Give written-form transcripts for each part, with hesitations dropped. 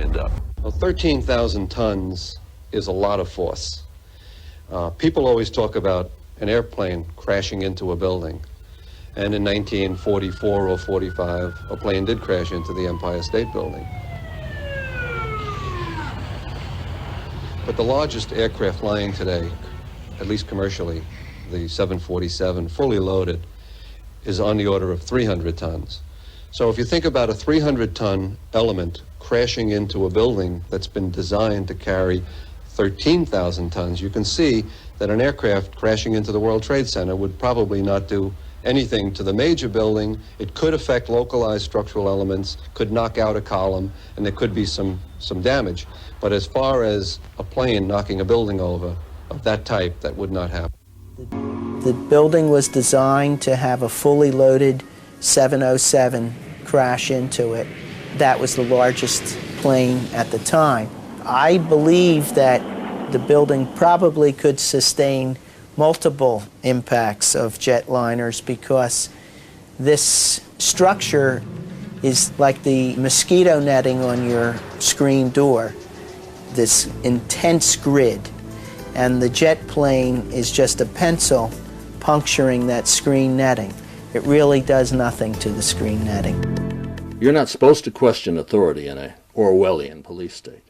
stand up. Well, 13,000 tons is a lot of force. People always talk about an airplane crashing into a building. And in 1944 or 45, a plane did crash into the Empire State Building. But the largest aircraft flying today, at least commercially, the 747, fully loaded, is on the order of 300 tons. So if you think about a 300-ton element crashing into a building that's been designed to carry 13,000 tons, you can see that an aircraft crashing into the World Trade Center would probably not do anything to the major building. It could affect localized structural elements, could knock out a column, and there could be some damage. But as far as a plane knocking a building over of that type, that would not happen. The building was designed to have a fully loaded 707 crash into it. That was the largest plane at the time. I believe that the building probably could sustain multiple impacts of jetliners because this structure is like the mosquito netting on your screen door, this intense grid, and the jet plane is just a pencil puncturing that screen netting. It really does nothing to the screen netting. You're not supposed to question authority in a Orwellian police state.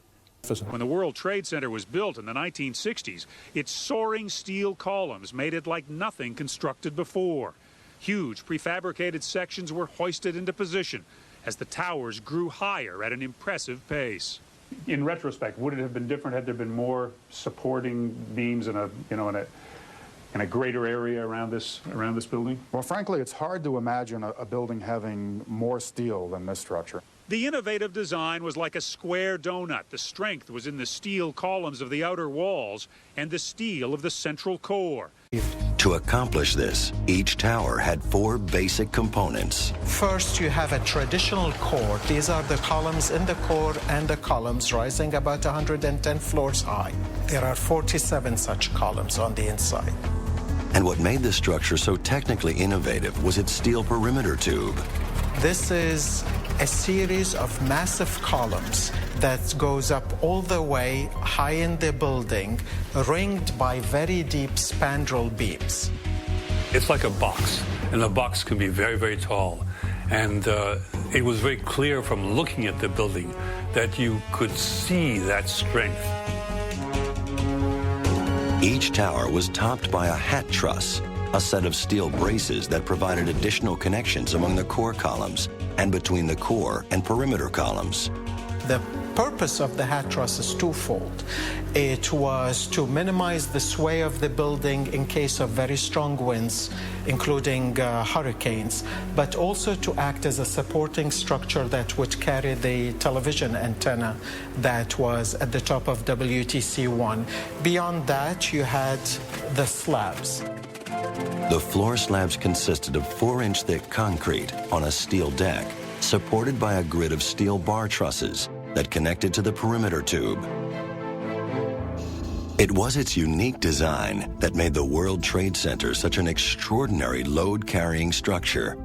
When the World Trade Center was built in the 1960s, its soaring steel columns made it like nothing constructed before. Huge prefabricated sections were hoisted into position as the towers grew higher at an impressive pace. In retrospect, would it have been different had there been more supporting beams in a greater area around this building? Well, frankly, it's hard to imagine a building having more steel than this structure. The innovative design was like a square donut. The strength was in the steel columns of the outer walls and the steel of the central core. To accomplish this, each tower had 4 basic components. First, you have a traditional core. These are the columns in the core and the columns rising about 110 floors high. There are 47 such columns on the inside. And what made this structure so technically innovative was its steel perimeter tube. This is a series of massive columns that goes up all the way high in the building, ringed by very deep spandrel beams. It's like a box, and the box can be very, very tall. And it was very clear from looking at the building that you could see that strength. Each tower was topped by a hat truss, a set of steel braces that provided additional connections among the core columns and between the core and perimeter columns. The purpose of the hat truss is twofold. It was to minimize the sway of the building in case of very strong winds, including hurricanes, but also to act as a supporting structure that would carry the television antenna that was at the top of WTC-1. Beyond that, you had the slabs. The floor slabs consisted of 4-inch thick concrete on a steel deck, supported by a grid of steel bar trusses that connected to the perimeter tube. It was its unique design that made the World Trade Center such an extraordinary load-carrying structure.